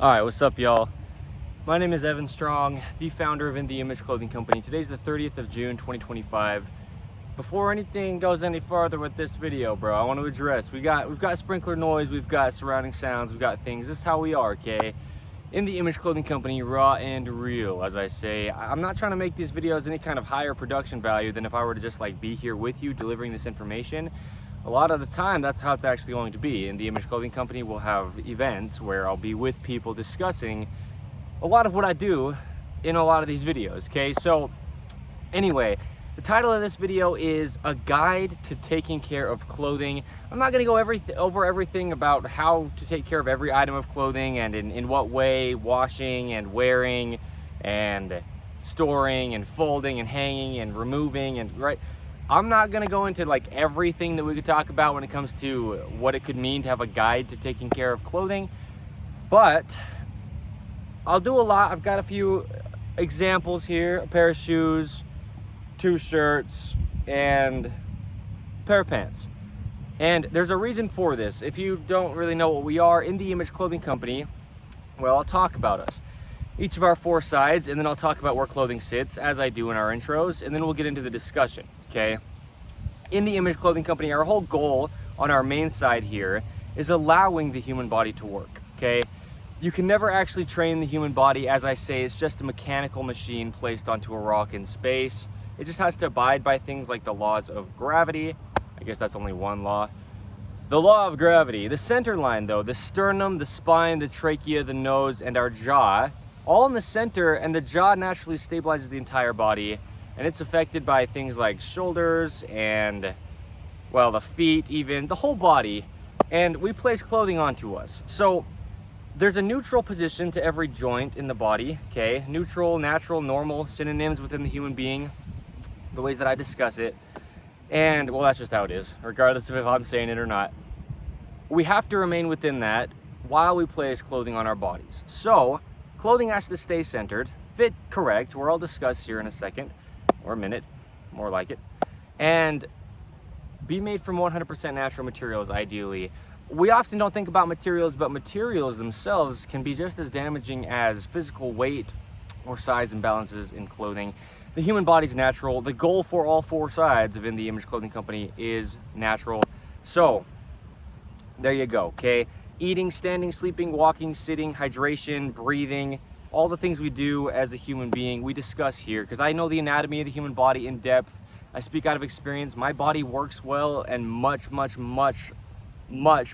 Alright, what's up, y'all? My name is Evan Strong, the founder of InTheImageClothingCompany. Today's the 30th of June, 2025. Before anything goes any farther with this video, bro, I want to address, we've got sprinkler noise, we've got surrounding sounds, we've got things. This is how we are, okay? In the Image Clothing Company, raw and real, as I say. I'm not trying to make these videos any kind of higher production value than if I were to just like be here with you delivering this information. A lot of the time, that's how it's actually going to be. In the Image Clothing Company, we'll have events where I'll be with people discussing a lot of what I do in a lot of these videos, okay? So anyway, the title of this video is A Guide to Taking Care of Clothing. I'm not gonna go over everything about how to take care of every item of clothing and in what way, washing and wearing and storing and folding and hanging and removing and right. I'm not gonna go into like everything that we could talk about when it comes to what it could mean to have a guide to taking care of clothing, but I'll do a lot. I've got a few examples here: a pair of shoes, 2 shirts, and a pair of pants. And there's a reason for this. If you don't really know what we are, in the Image Clothing Company, well, I'll talk about us, each of our 4 sides, and then I'll talk about where clothing sits, as I do in our intros, and then we'll get into the discussion, okay? In the Image Clothing Company, our whole goal on our main side here is allowing the human body to work, okay? You can never actually train the human body. As I say, it's just a mechanical machine placed onto a rock in space. It just has to abide by things like the laws of gravity. I guess that's only one law. The law of gravity. The center line though, the sternum, the spine, the trachea, the nose, and our jaw, all in the center, and the jaw naturally stabilizes the entire body, and it's affected by things like shoulders and, well, the feet, even the whole body, and we place clothing onto us. So there's a neutral position to every joint in the body, okay? Neutral, natural, normal, synonyms within the human being, the ways that I discuss it. And, well, that's just how it is, regardless of if I'm saying it or not. We have to remain within that while we place clothing on our bodies. So, clothing has to stay centered, fit correct, where I'll discuss here in a second, or a minute, more like it, and be made from 100% natural materials, ideally. We often don't think about materials, but materials themselves can be just as damaging as physical weight or size imbalances in clothing. The human body's natural. The goal for all 4 sides of In the Image Clothing Company is natural. So, there you go, okay? Eating, standing, sleeping, walking, sitting, hydration, breathing, all the things we do as a human being, we discuss here, because I know the anatomy of the human body in depth. I speak out of experience. My body works well and much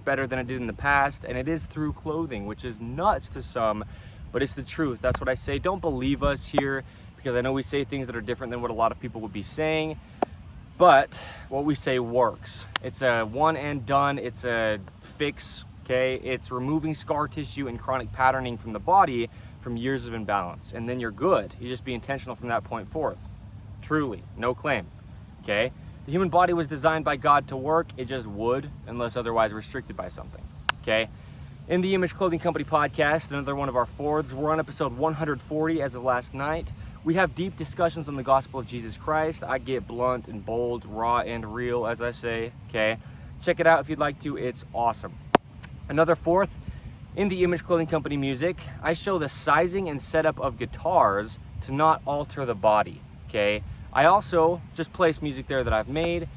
better than it did in the past, and it is through clothing, which is nuts to some, but it's the truth. That's what I say. Don't believe us here, because I know we say things that are different than what a lot of people would be saying, but what we say works. It's a one and done. It's a fix, okay? It's removing scar tissue and chronic patterning from the body from years of imbalance, and then you're good. You just be intentional from that point forth. Truly, no claim, okay? The human body was designed by God to work. It just would, unless otherwise restricted by something, okay? In the Image Clothing Company podcast, another one of our Fords, we're on episode 140 as of last night. We have deep discussions on the gospel of Jesus Christ. I get blunt and bold, raw and real, as I say, okay? Check it out if you'd like to. It's awesome. Another 4th, in the Image Clothing Company music, I show the sizing and setup of guitars to not alter the body, okay? I also just place music there that I've made,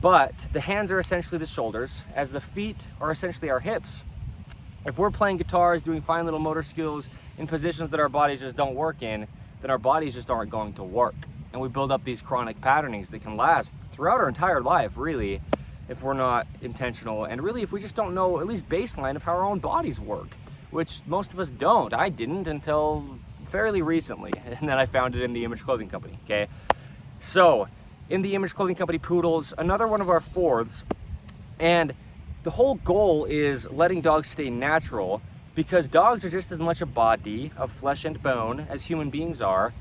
but the hands are essentially the shoulders, as the feet are essentially our hips. If we're playing guitars, doing fine little motor skills in positions that our bodies just don't work in, then our bodies just aren't going to work. And we build up these chronic patternings that can last throughout our entire life, really, if we're not intentional. And really, if we just don't know at least baseline of how our own bodies work, which most of us don't. I didn't until fairly recently, and then I found it in the Image Clothing Company, okay? So, in the Image Clothing Company Poodles, another one of our 4ths, and the whole goal is letting dogs stay natural, because dogs are just as much a body of flesh and bone as human beings are.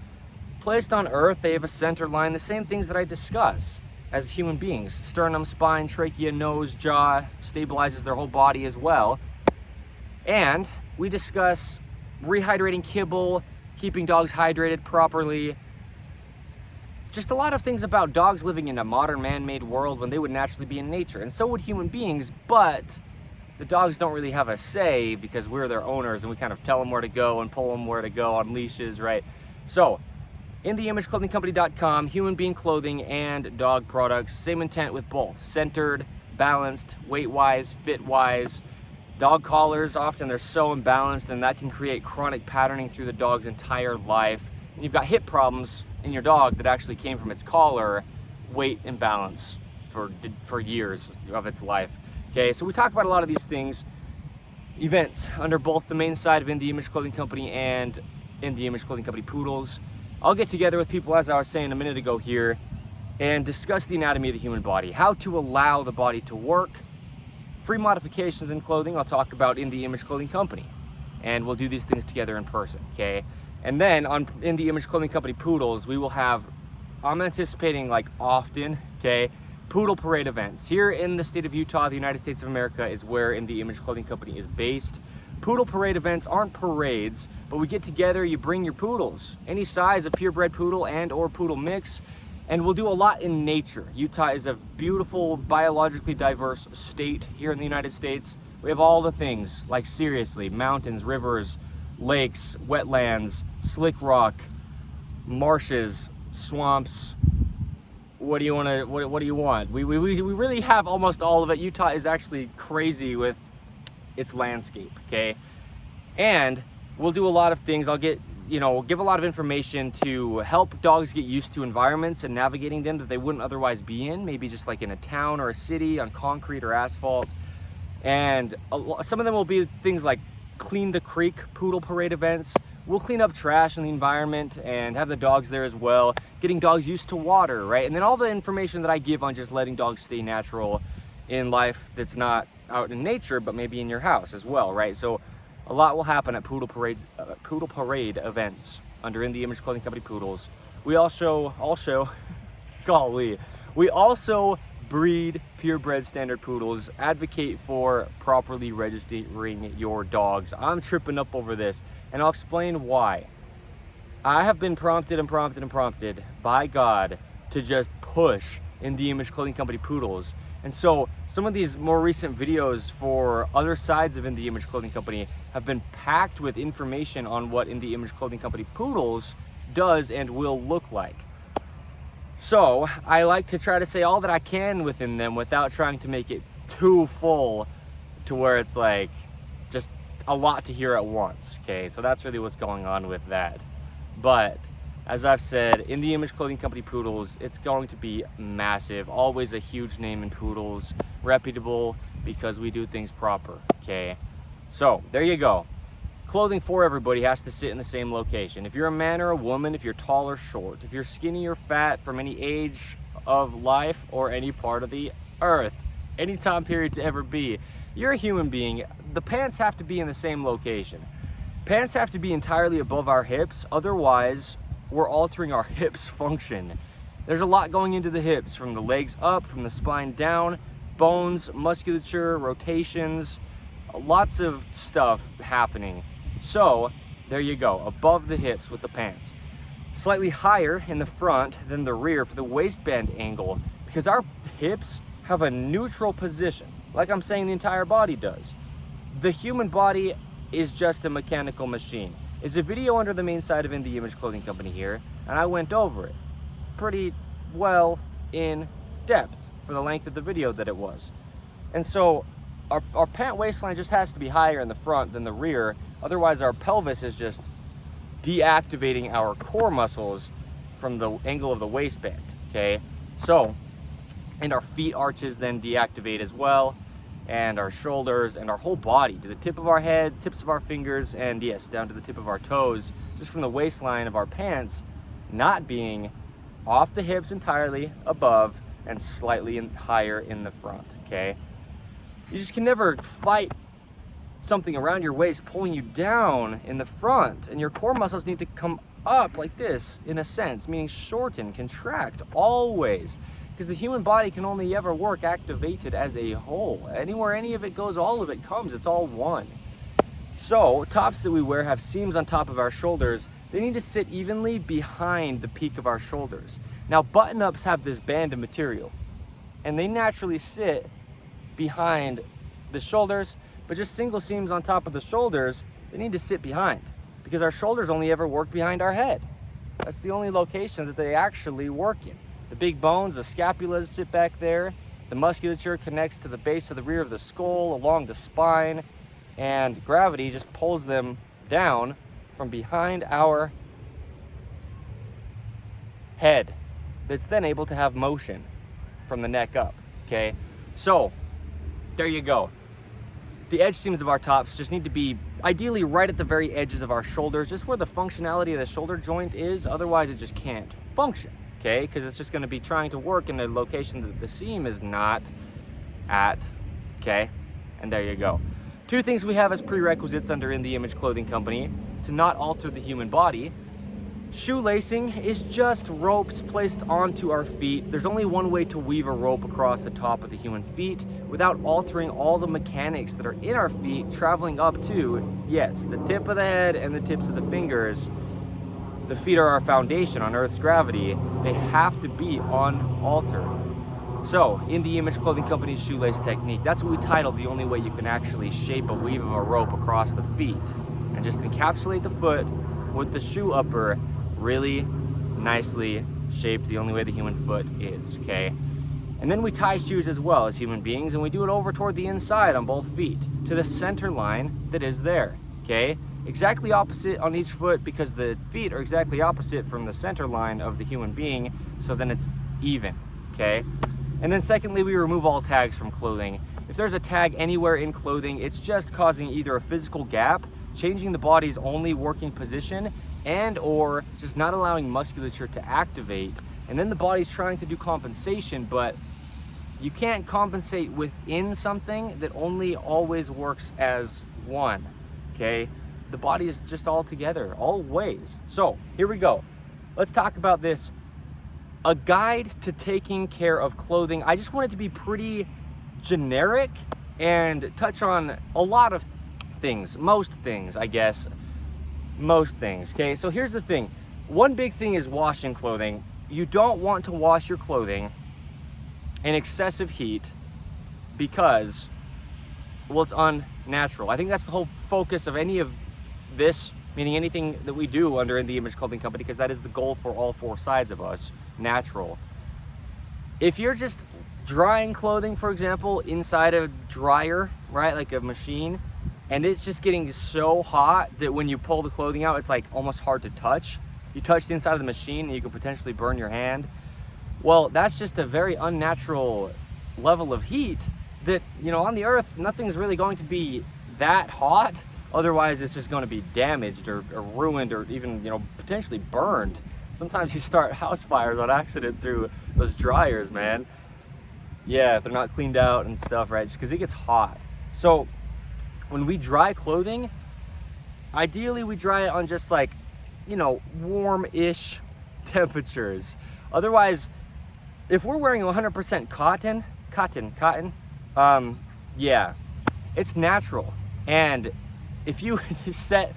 Placed on earth, they have a center line, the same things that I discuss as human beings. Sternum, spine, trachea, nose, jaw, stabilizes their whole body as well. And we discuss rehydrating kibble, keeping dogs hydrated properly, just a lot of things about dogs living in a modern man-made world when they would naturally be in nature, and so would human beings, but the dogs don't really have a say because we're their owners and we kind of tell them where to go and pull them where to go on leashes, right? So, InTheImageClothingCompany.com, human being clothing and dog products, same intent with both. Centered, balanced, weight-wise, fit-wise. Dog collars, often they're so imbalanced and that can create chronic patterning through the dog's entire life. And you've got hip problems in your dog that actually came from its collar, weight imbalance for years of its life. Okay, so we talk about a lot of these things, events under both the main side of In The Image Clothing Company and In The Image Clothing Company Poodles. I'll get together with people, as I was saying a minute ago here, and discuss the anatomy of the human body, how to allow the body to work. Free modifications in clothing, I'll talk about In The Image Clothing Company. And we'll do these things together in person, okay? And then on In The Image Clothing Company Poodles, we will have, I'm anticipating like often, okay, Poodle Parade events. Here in the state of Utah, the United States of America, is where In The Image Clothing Company is based. Poodle Parade events aren't parades, but we get together, you bring your poodles, any size, a purebred poodle and or poodle mix, and we'll do a lot in nature. Utah is a beautiful, biologically diverse state here in the United States. We have all the things, like seriously, mountains, rivers, lakes, wetlands, slick rock, marshes, swamps. What do you want to? What do you want? We really have almost all of it. Utah is actually crazy with its landscape, okay? And we'll do a lot of things. I'll give a lot of information to help dogs get used to environments and navigating them that they wouldn't otherwise be in, maybe just like in a town or a city on concrete or asphalt. And some of them will be things like Clean the Creek Poodle Parade events. We'll clean up trash in the environment and have the dogs there as well, getting dogs used to water, right? And then all the information that I give on just letting dogs stay natural in life that's not out in nature, but maybe in your house as well, right? So a lot will happen at Poodle Parade events under In The Image Clothing Company Poodles. We also breed purebred standard poodles, advocate for properly registering your dogs. I'm tripping up over this, and I'll explain why. I have been prompted by God to just push In The Image Clothing Company Poodles. And so some of these more recent videos for other sides of In The Image Clothing Company have been packed with information on what In The Image Clothing Company Poodles does and will look like. So I like to try to say all that I can within them without trying to make it too full to where it's like just a lot to hear at once, okay? So that's really what's going on with that. But as I've said, In The Image Clothing Company Poodles, it's going to be massive. Always a huge name in poodles, reputable because we do things proper, okay? So there you go. Clothing for everybody has to sit in the same location. If you're a man or a woman, if you're tall or short, if you're skinny or fat, from any age of life or any part of the earth, any time period to ever be, you're a human being. The pants have to be in the same location. Pants have to be entirely above our hips, otherwise we're altering our hips' function. There's a lot going into the hips, from the legs up, from the spine down, bones, musculature, rotations, lots of stuff happening. So there you go, above the hips with the pants. Slightly higher in the front than the rear for the waistband angle, because our hips have a neutral position, like I'm saying the entire body does. The human body is just a mechanical machine. It's a video under the main side of In The Image Clothing Company here, and I went over it pretty well in depth for the length of the video that it was. And so our pant waistline just has to be higher in the front than the rear, otherwise our pelvis is just deactivating our core muscles from the angle of the waistband, okay? So, and our feet arches then deactivate as well, and our shoulders and our whole body, to the tip of our head, tips of our fingers, and yes, down to the tip of our toes, just from the waistline of our pants not being off the hips entirely, above, and slightly higher in the front, okay? You just can never fight something around your waist pulling you down in the front, and your core muscles need to come up like this, in a sense, meaning shorten, contract, always. Because the human body can only ever work activated as a whole. Anywhere any of it goes, all of it comes. It's all one. So, tops that we wear have seams on top of our shoulders. They need to sit evenly behind the peak of our shoulders. Now, button-ups have this band of material, and they naturally sit behind the shoulders, But just single seams on top of the shoulders, they need to sit behind, because our shoulders only ever work behind our head. That's the only location that they actually work in. The big bones, the scapulas sit back there. The musculature connects to the base of the rear of the skull, along the spine, and gravity just pulls them down from behind our head. That's then able to have motion from the neck up, okay? So, there you go. The edge seams of our tops just need to be ideally right at the very edges of our shoulders, just where the functionality of the shoulder joint is. Otherwise, it just can't function, okay? Because it's just going to be trying to work in a location that the seam is not at, okay? And there you go. Two things we have as prerequisites under In The Image Clothing Company to not alter the human body. Shoelacing is just ropes placed onto our feet. There's only one way to weave a rope across the top of the human feet without altering all the mechanics that are in our feet, traveling up to, yes, the tip of the head and the tips of the fingers. The feet are our foundation on Earth's gravity. They have to be unaltered. So, In The Image Clothing Company's shoelace technique, that's what we titled the only way you can actually shape a weave of a rope across the feet, and just encapsulate the foot with the shoe upper really nicely shaped the only way the human foot is, okay? And then we tie shoes as well as human beings, and we do it over toward the inside on both feet to the center line that is there, okay? Exactly opposite on each foot, because the feet are exactly opposite from the center line of the human being, so then it's even, okay? And then secondly, we remove all tags from clothing. If there's a tag anywhere in clothing, it's just causing either a physical gap, changing the body's only working position, and or just not allowing musculature to activate. And then the body's trying to do compensation, but you can't compensate within something that only always works as one, okay? The body is just all together, always. So here we go. Let's talk about this. A guide to taking care of clothing. I just want it to be pretty generic and touch on a lot of things, most things, I guess. Most things, okay? So here's the thing. One big thing is washing clothing. You don't want to wash your clothing in excessive heat because, well, it's unnatural. I think that's the whole focus of any of this, meaning anything that we do under In The Image Clothing Company, because that is the goal for all four sides of us, natural. If you're just drying clothing, for example, inside a dryer, right, like a machine, and it's just getting so hot that when you pull the clothing out, it's like almost hard to touch. You touch the inside of the machine and you could potentially burn your hand. Well, that's just a very unnatural level of heat that, you know, on the earth, nothing's really going to be that hot. Otherwise, it's just going to be damaged or ruined or even, you know, potentially burned. Sometimes you start house fires on accident through those dryers, man. Yeah, if they're not cleaned out and stuff, right? Just because it gets hot. So when we dry clothing, ideally we dry it on just like, you know, warm-ish temperatures. Otherwise, if we're wearing 100% cotton, yeah, it's natural. And if you set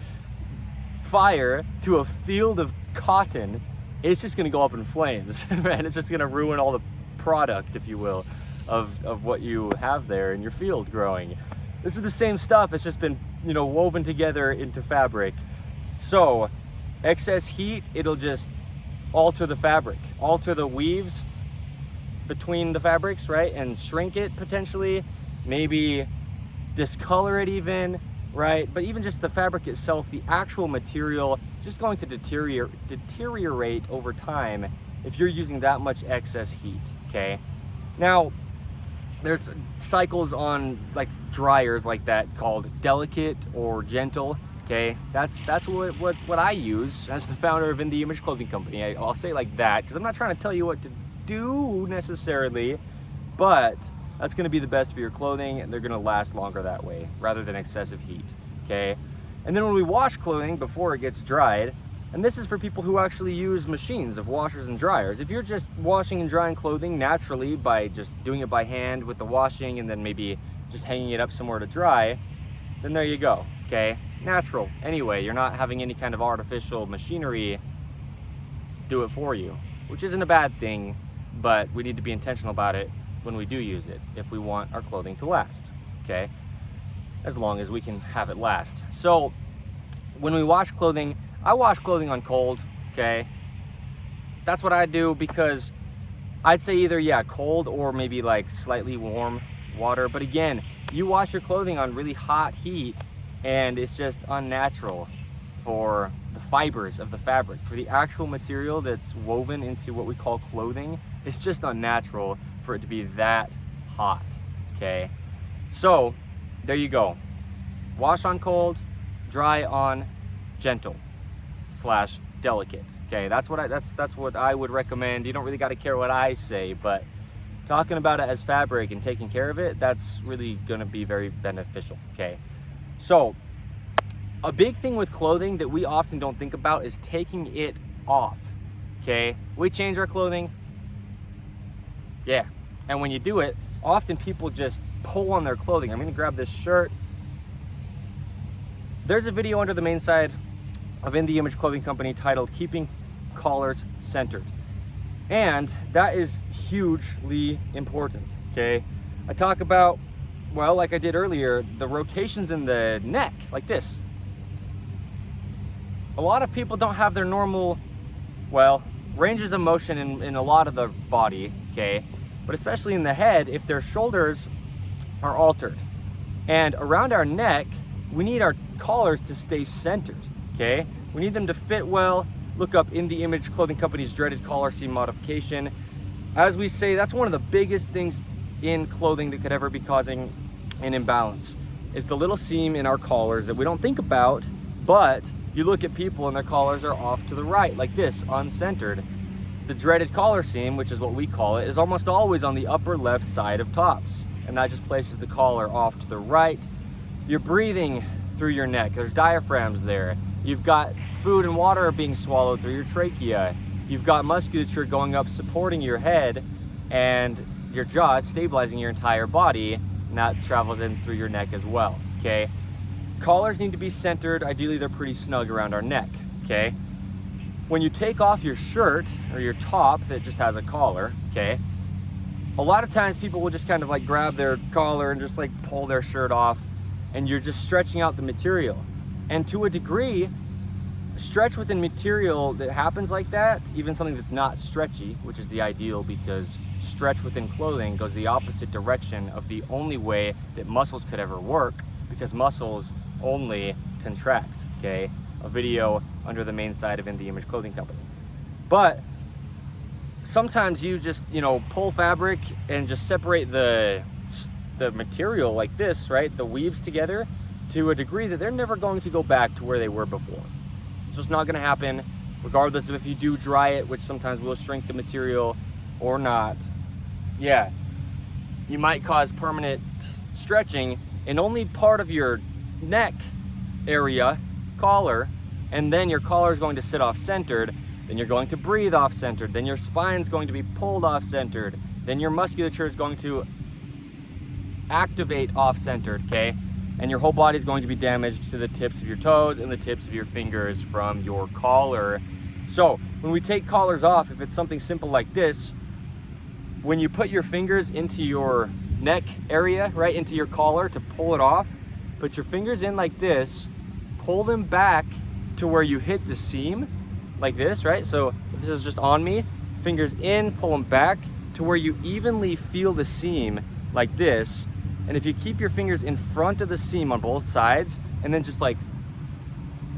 fire to a field of cotton, it's just gonna go up in flames, and it's just gonna ruin all the product, if you will, of what you have there in your field growing. This is the same stuff, it's just been, you know, woven together into fabric. So excess heat, it'll just alter the fabric, alter the weaves between the fabrics, right, and shrink it potentially, maybe discolor it even, right? But even just the fabric itself, the actual material, is just going to deteriorate over time if you're using that much excess heat, okay? Now, there's cycles on like dryers like that called delicate or gentle, okay? That's what I use as the founder of In The Image Clothing Company. I'll say it like that because I'm not trying to tell you what to do necessarily, but that's gonna be the best for your clothing, and they're gonna last longer that way rather than excessive heat, okay? And then when we wash clothing before it gets dried, and this is for people who actually use machines of washers and dryers. If you're just washing and drying clothing naturally by just doing it by hand with the washing and then maybe just hanging it up somewhere to dry, then there you go, okay? Natural. Anyway, you're not having any kind of artificial machinery do it for you, which isn't a bad thing, but we need to be intentional about it when we do use it if we want our clothing to last, okay? as long as we can have it last. So when we wash clothing, I wash clothing on cold, okay? That's what I do, because I'd say either, yeah, cold or maybe like slightly warm water. But again, you wash your clothing on really hot heat and it's just unnatural for the fibers of the fabric. For the actual material that's woven into what we call clothing, it's just unnatural for it to be that hot, okay? So there you go. Wash on cold, dry on gentle / delicate. Okay, that's what I would recommend. You don't really got to care what I say, but talking about it as fabric and taking care of it, that's really going to be very beneficial. Okay, so a big thing with clothing that we often don't think about is taking it off. Okay, we change our clothing, yeah, and when you do it, often people just pull on their clothing. I'm going to grab this shirt. There's a video under the main side of In The Image Clothing Company titled Keeping Collars Centered, and that is hugely important. Okay, I talk about, well, like I did earlier, the rotations in the neck, like this. A lot of people don't have their normal, well, ranges of motion in a lot of the body, okay, but especially in the head, if their shoulders are altered. And around our neck, we need our collars to stay centered. Okay, we need them to fit well. Look up In The Image Clothing Company's dreaded collar seam modification. As we say, that's one of the biggest things in clothing that could ever be causing an imbalance, is the little seam in our collars that we don't think about, but you look at people and their collars are off to the right, like this, uncentered. The dreaded collar seam, which is what we call it, is almost always on the upper left side of tops, and that just places the collar off to the right. You're breathing through your neck. There's diaphragms there. You've got food and water being swallowed through your trachea. You've got musculature going up supporting your head and your jaw, stabilizing your entire body, and that travels in through your neck as well, okay? Collars need to be centered. Ideally, they're pretty snug around our neck, okay? When you take off your shirt or your top that just has a collar, okay, a lot of times people will just kind of like grab their collar and just like pull their shirt off, and you're just stretching out the material. And to a degree, stretch within material that happens like that, even something that's not stretchy, which is the ideal, because stretch within clothing goes the opposite direction of the only way that muscles could ever work, because muscles only contract, okay? A video under the main side of In The Image Clothing Company. But sometimes you just, pull fabric and just separate the material like this, right? The weaves together to a degree that they're never going to go back to where they were before. It's just not going to happen, regardless of if you do dry it, which sometimes will shrink the material or not. Yeah, you might cause permanent stretching in only part of your neck area, collar, and then your collar is going to sit off-centered, then you're going to breathe off-centered, then your spine's going to be pulled off-centered, then your musculature is going to activate off-centered, okay? And your whole body is going to be damaged to the tips of your toes and the tips of your fingers from your collar. So when we take collars off, if it's something simple like this, when you put your fingers into your neck area, right, into your collar to pull it off, put your fingers in like this, pull them back to where you hit the seam, like this, right? So if this is just on me, fingers in, pull them back to where you evenly feel the seam, like this. And if you keep your fingers in front of the seam on both sides and then just like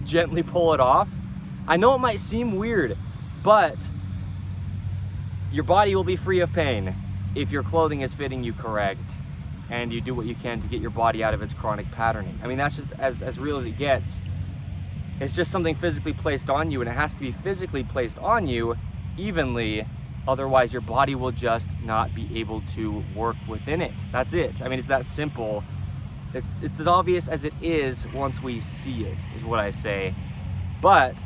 gently pull it off, I know it might seem weird, but your body will be free of pain if your clothing is fitting you correct and you do what you can to get your body out of its chronic patterning. I mean, that's just as real as it gets. It's just something physically placed on you, and it has to be physically placed on you evenly. Otherwise, your body will just not be able to work within it. That's it. I mean, it's that simple. It's as obvious as it is once we see it, is what I say. But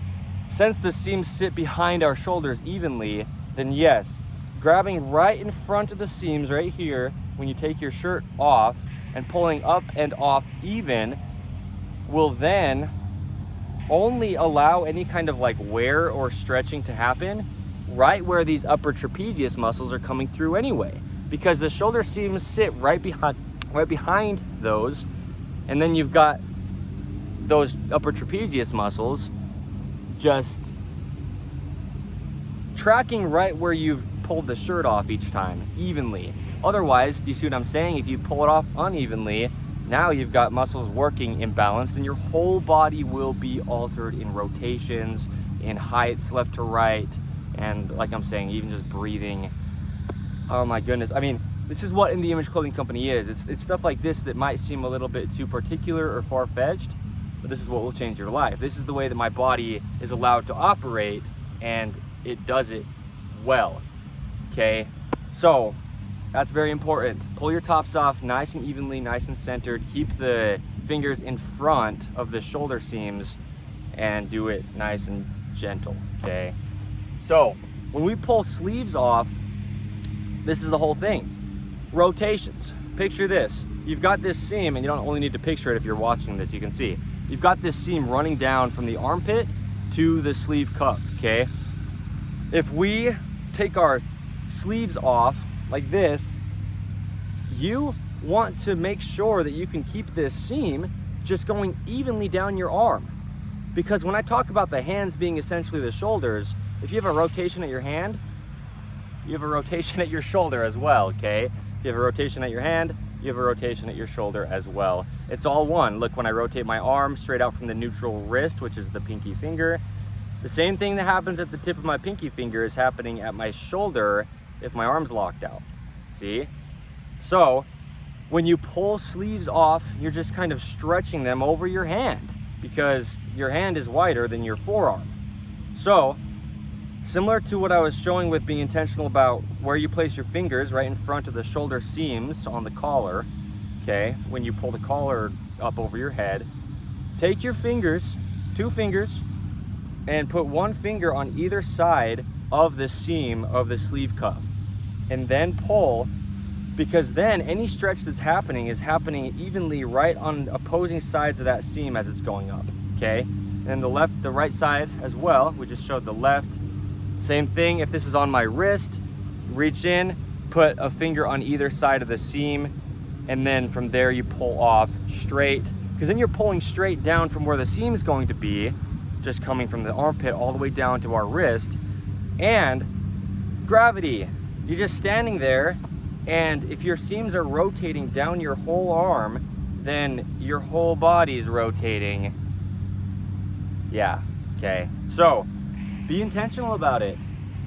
since the seams sit behind our shoulders evenly, then yes, grabbing right in front of the seams right here when you take your shirt off and pulling up and off even will then only allow any kind of like wear or stretching to happen right where these upper trapezius muscles are coming through anyway, because the shoulder seams sit right behind those, And then you've got those upper trapezius muscles just tracking right where you've pulled the shirt off each time, evenly. Otherwise, do you see what I'm saying? If you pull it off unevenly, now you've got muscles working imbalanced, and your whole body will be altered in rotations, in heights left to right, and like I'm saying, even just breathing. Oh my goodness. I mean, this is what In The Image Clothing Company is. It's stuff like this that might seem a little bit too particular or far-fetched, but this is what will change your life. This is the way that my body is allowed to operate, and it does it well, okay? So that's very important. Pull your tops off nice and evenly, nice and centered. Keep the fingers in front of the shoulder seams and do it nice and gentle, okay? So when we pull sleeves off, this is the whole thing. Rotations. Picture this. You've got this seam, and you don't only need to picture it if you're watching this, you can see. You've got this seam running down from the armpit to the sleeve cuff, okay? If we take our sleeves off like this, you want to make sure that you can keep this seam just going evenly down your arm. Because when I talk about the hands being essentially the shoulders, if you have a rotation at your hand, you have a rotation at your shoulder as well, okay? If you have a rotation at your hand, you have a rotation at your shoulder as well. It's all one. Look, when I rotate my arm straight out from the neutral wrist, which is the pinky finger, the same thing that happens at the tip of my pinky finger is happening at my shoulder if my arm's locked out. See? So when you pull sleeves off, you're just kind of stretching them over your hand because your hand is wider than your forearm. So similar to what I was showing with being intentional about where you place your fingers right in front of the shoulder seams on the collar, okay, when you pull the collar up over your head, take your fingers, 2 fingers, and put 1 finger on either side of the seam of the sleeve cuff, and then pull, because then any stretch that's happening is happening evenly right on opposing sides of that seam as it's going up, okay? And the right side as well. We just showed the left. Same thing, if this is on my wrist, reach in, put a finger on either side of the seam, and then from there you pull off straight, because then you're pulling straight down from where the seam's going to be, just coming from the armpit all the way down to our wrist. And gravity, you're just standing there, and if your seams are rotating down your whole arm, then your whole body's rotating. Yeah, okay. So be intentional about it.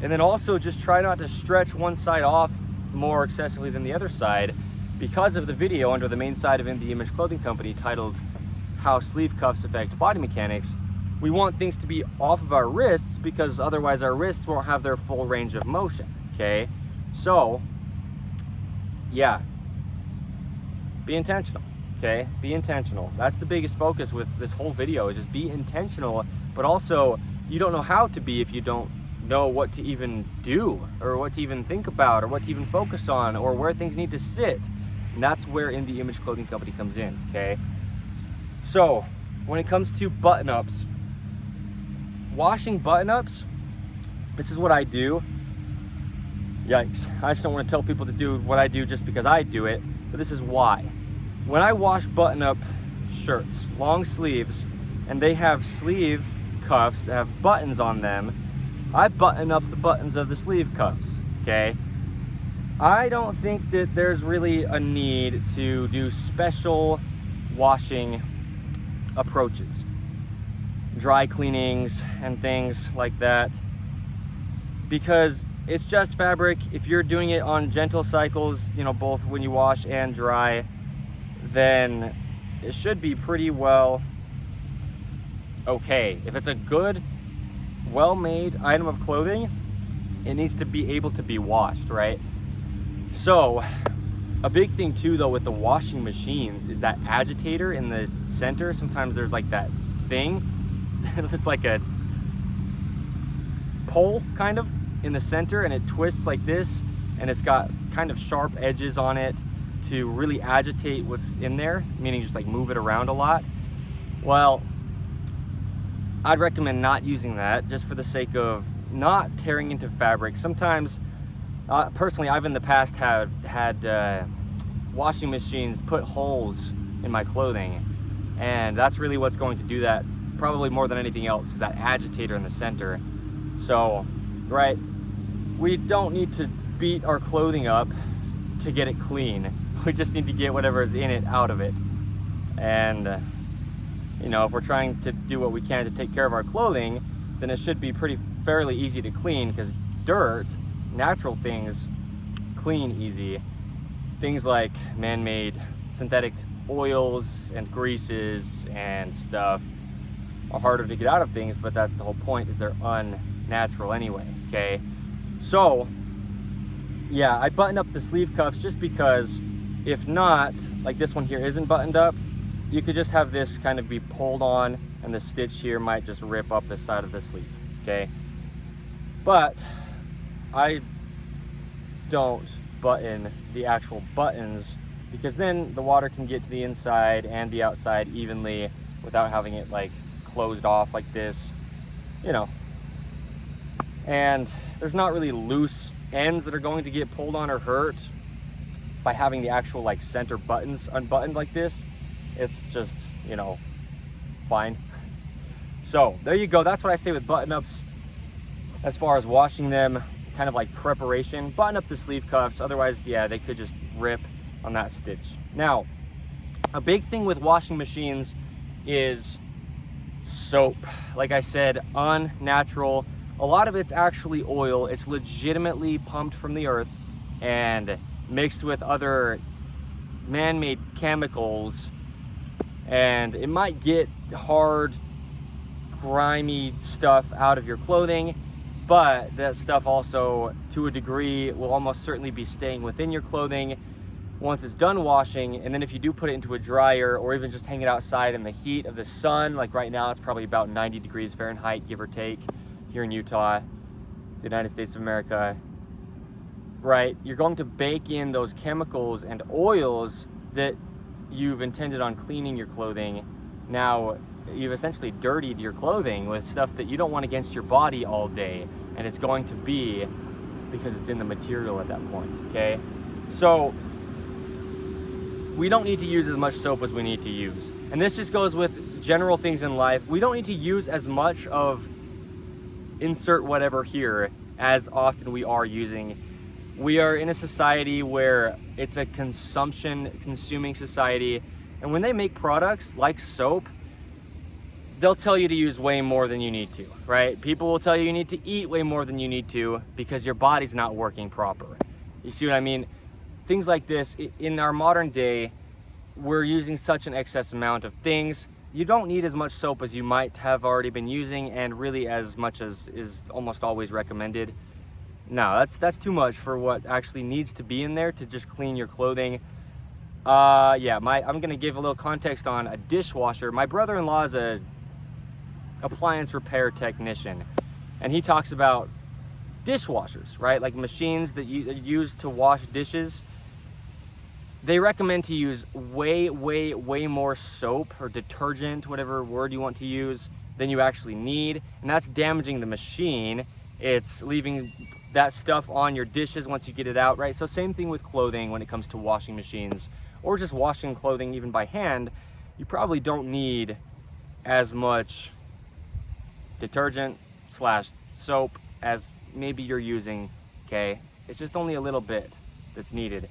And then also just try not to stretch one side off more excessively than the other side, because of the video under the main side of In The Image Clothing Company titled How Sleeve Cuffs Affect Body Mechanics. We want things to be off of our wrists because otherwise our wrists won't have their full range of motion, okay? So, yeah, be intentional, okay? Be intentional. That's the biggest focus with this whole video, is just be intentional, but also you don't know how to be if you don't know what to even do, or what to even think about, or what to even focus on, or where things need to sit. And that's where In The Image Clothing Company comes in, okay? So, when it comes to button-ups, washing button-ups, this is what I do. Yikes, I just don't want to tell people to do what I do just because I do it, but this is why. When I wash button-up shirts, long sleeves, and they have sleeve cuffs that have buttons on them, I button up the buttons of the sleeve cuffs, okay? I don't think that there's really a need to do special washing approaches, dry cleanings and things like that, because it's just fabric. If you're doing it on gentle cycles, you know, both when you wash and dry, then it should be pretty well okay. If it's a good, well-made item of clothing, it needs to be able to be washed, right? So a big thing too though with the washing machines is that agitator in the center. Sometimes there's like that thing it's like a pole kind of in the center, and it twists like this, and it's got kind of sharp edges on it to really agitate what's in there, meaning just like move it around a lot. Well, I'd recommend not using that, just for the sake of not tearing into fabric. Sometimes, personally, I've in the past have had washing machines put holes in my clothing. And that's really what's going to do that, probably more than anything else, is that agitator in the center. So, right, we don't need to beat our clothing up to get it clean. We just need to get whatever is in it out of it. And you know, if we're trying to do what we can to take care of our clothing, then it should be fairly easy to clean, because dirt, natural things, clean easy. Things like man-made synthetic oils and greases and stuff are harder to get out of things, but that's the whole point, is they're unnatural anyway, okay? So, yeah, I button up the sleeve cuffs just because if not, like this one here isn't buttoned up, you could just have this kind of be pulled on and the stitch here might just rip up the side of the sleeve, okay? But I don't button the actual buttons, because then the water can get to the inside and the outside evenly without having it like closed off like this, you know. And there's not really loose ends that are going to get pulled on or hurt by having the actual like center buttons unbuttoned like this. It's just, you know, fine. So there you go. That's what I say with button-ups as far as washing them, kind of like preparation. Button up the sleeve cuffs, otherwise, yeah, they could just rip on that stitch. Now, a big thing with washing machines is soap. Like I said, unnatural. A lot of it's actually oil. It's legitimately pumped from the earth and mixed with other man-made chemicals, and it might get hard, grimy stuff out of your clothing, but that stuff also, to a degree, will almost certainly be staying within your clothing once it's done washing. And then if you do put it into a dryer, or even just hang it outside in the heat of the sun, like right now it's probably about 90 degrees Fahrenheit, give or take, here in Utah, the United States of America, right? You're going to bake in those chemicals and oils that you've intended on cleaning your clothing. Now, you've essentially dirtied your clothing with stuff that you don't want against your body all day, and it's going to be because it's in the material at that point, okay? So we don't need to use as much soap as we need to use. And this just goes with general things in life. We don't need to use as much of insert whatever here as often we are using. We are in a society where it's a consuming society, and when they make products like soap, they'll tell you to use way more than you need to, right? People will tell you need to eat way more than you need to because your body's not working proper. You see what I mean? Things like this, in our modern day, we're using such an excess amount of things. You don't need as much soap as you might have already been using, and really as much as is almost always recommended. No, that's too much for what actually needs to be in there to just clean your clothing. Yeah, I'm gonna give a little context on a dishwasher. My brother-in-law is a appliance repair technician, and he talks about dishwashers, right? Like machines that you use to wash dishes. They recommend to use way more soap or detergent, whatever word you want to use, than you actually need, and that's damaging the machine. It's leaving that stuff on your dishes once you get it out, right? So same thing with clothing when it comes to washing machines, or just washing clothing even by hand. You probably don't need as much detergent / soap as maybe you're using, okay? It's just only a little bit that's needed.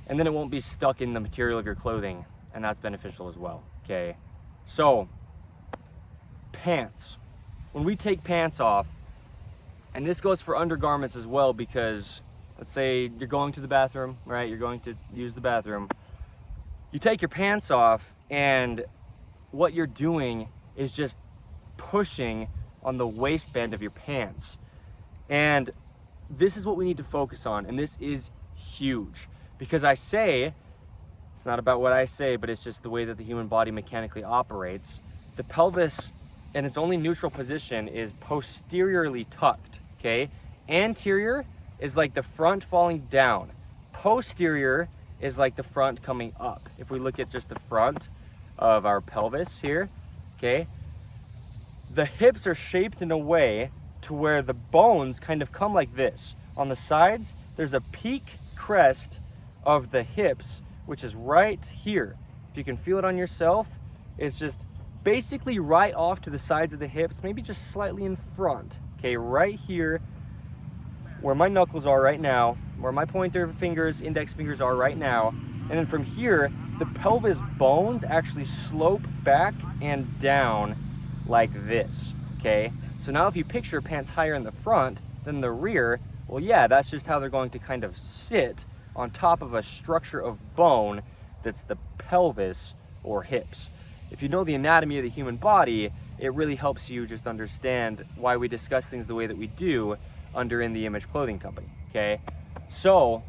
And then it won't be stuck in the material of your clothing, and that's beneficial as well, okay? So, pants. When we take pants off, and this goes for undergarments as well, because let's say you're going to the bathroom, right? You're going to use the bathroom. You take your pants off, and what you're doing is just pushing on the waistband of your pants. And this is what we need to focus on, and this is huge. Because I say, it's not about what I say, but it's just the way that the human body mechanically operates. The pelvis, in its only neutral position, is posteriorly tucked, okay? Anterior is like the front falling down. Posterior is like the front coming up. If we look at just the front of our pelvis here, okay? The hips are shaped in a way to where the bones kind of come like this. On the sides, there's a peak crest of the hips, which is right here. if you can feel it on yourself, it's just basically right off to the sides of the hips, maybe just slightly in front. Okay, right here where my knuckles are right now, where my pointer fingers, index fingers are right now. And then from here, the pelvis bones actually slope back and down like this, okay? So now if you picture pants higher in the front than the rear, well, yeah, that's just how they're going to kind of sit on top of a structure of bone that's the pelvis or hips. If you know the anatomy of the human body, it really helps you just understand why we discuss things the way that we do under In The Image Clothing Company, okay? So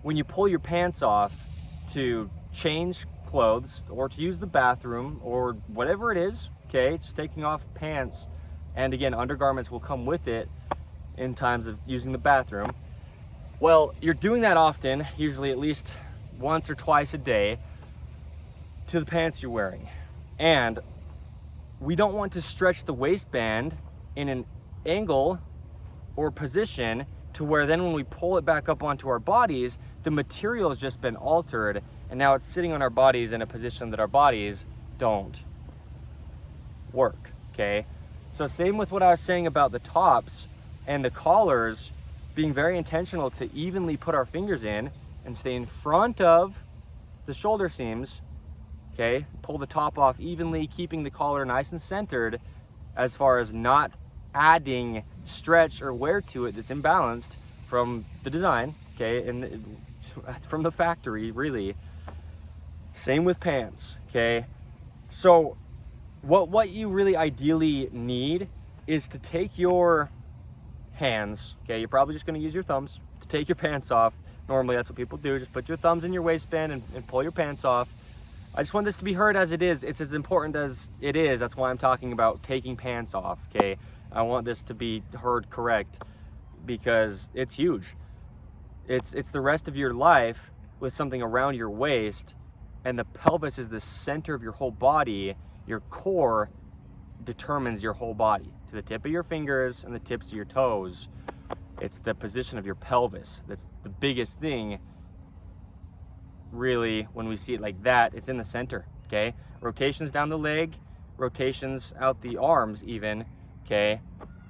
when you pull your pants off to change clothes or to use the bathroom or whatever it is, okay, just taking off pants, and again, undergarments will come with it in times of using the bathroom. Well, you're doing that often, usually at least once or twice a day, to the pants you're wearing. And we don't want to stretch the waistband in an angle or position to where then when we pull it back up onto our bodies, the material has just been altered and now it's sitting on our bodies in a position that our bodies don't work, okay? So same with what I was saying about the tops and the collars, being very intentional to evenly put our fingers in and stay in front of the shoulder seams, okay? Pull the top off evenly, keeping the collar nice and centered as far as not adding stretch or wear to it that's imbalanced from the design, okay? And that's from the factory, really. Same with pants, okay? So what you really ideally need is to take your hands, okay? You're probably just gonna use your thumbs to take your pants off. Normally that's what people do, just put your thumbs in your waistband and pull your pants off. I just want this to be heard as it is. It's as important as it is. That's why I'm talking about taking pants off, okay? I want this to be heard correct because it's huge. It's the rest of your life with something around your waist, and the pelvis is the center of your whole body. Your core determines your whole body to the tip of your fingers and the tips of your toes. It's the position of your pelvis. That's the biggest thing, really, when we see it like that. It's in the center, okay? Rotations down the leg, rotations out the arms even, okay?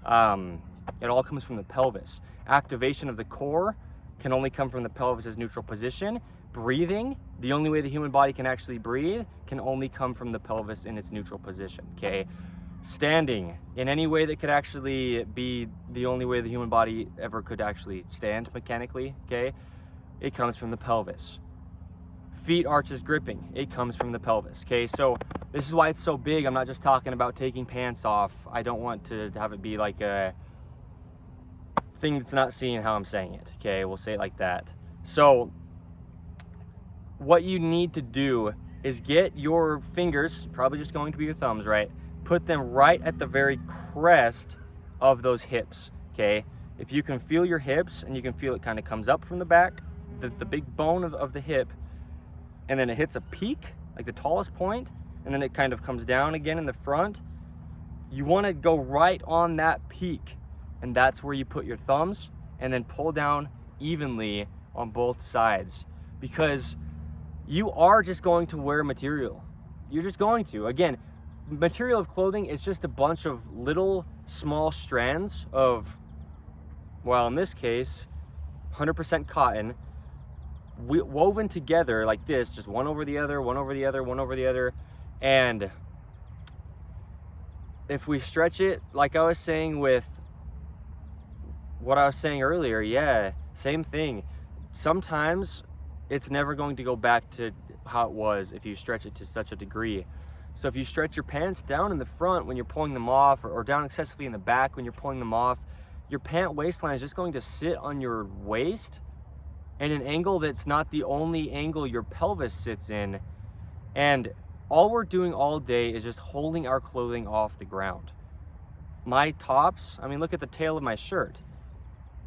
It all comes from the pelvis. Activation of the core can only come from the pelvis's neutral position. Breathing, the only way the human body can actually breathe, can only come from the pelvis in its neutral position, okay? Standing, in any way that could actually be the only way the human body ever could actually stand mechanically, okay? It comes from the pelvis. Feet arches gripping, it comes from the pelvis, okay? So this is why it's so big. I'm not just talking about taking pants off. I don't want to have it be like a thing that's not seeing how I'm saying it, okay? We'll say it like that. So what you need to do is get your fingers, probably just going to be your thumbs, right? Put them right at the very crest of those hips, okay? If you can feel your hips and you can feel it kind of comes up from the back, the big bone of the hip, and then it hits a peak, like the tallest point, and then it kind of comes down again in the front. You want to go right on that peak, and that's where you put your thumbs, and then pull down evenly on both sides, because you are just going to wear material. You're just going to. Again, material of clothing is just a bunch of little small strands of, well, in this case, 100% cotton, woven together like this, just one over the other, one over the other, one over the other. And if we stretch it, like I was saying with what I was saying earlier, yeah, same thing. Sometimes it's never going to go back to how it was if you stretch it to such a degree. So if you stretch your pants down in the front when you're pulling them off, or down excessively in the back when you're pulling them off, your pant waistline is just going to sit on your waist in an angle that's not the only angle your pelvis sits in. And all we're doing all day is just holding our clothing off the ground. My tops, I mean, look at the tail of my shirt.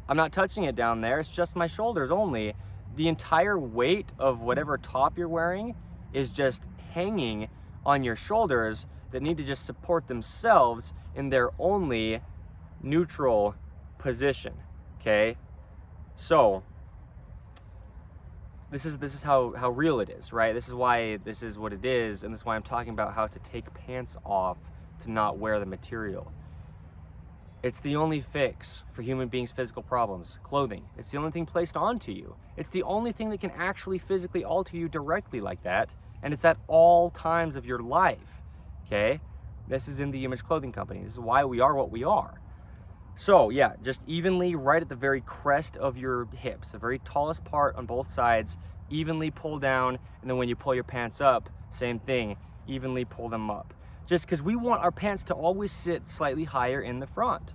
I'm not touching it down there, it's just my shoulders only. The entire weight of whatever top you're wearing is just hanging on your shoulders that need to just support themselves in their only neutral position, okay? So this is how real it is, right? This is why this is what it is, and this is why I'm talking about how to take pants off to not wear the material. It's the only fix for human beings' physical problems, clothing. It's the only thing placed onto you. It's the only thing that can actually physically alter you directly like that, and it's at all times of your life, okay? This is In The Image Clothing Company. This is why we are what we are. So yeah, just evenly right at the very crest of your hips, the very tallest part on both sides, evenly pull down, and then when you pull your pants up, same thing, evenly pull them up. Just because we want our pants to always sit slightly higher in the front.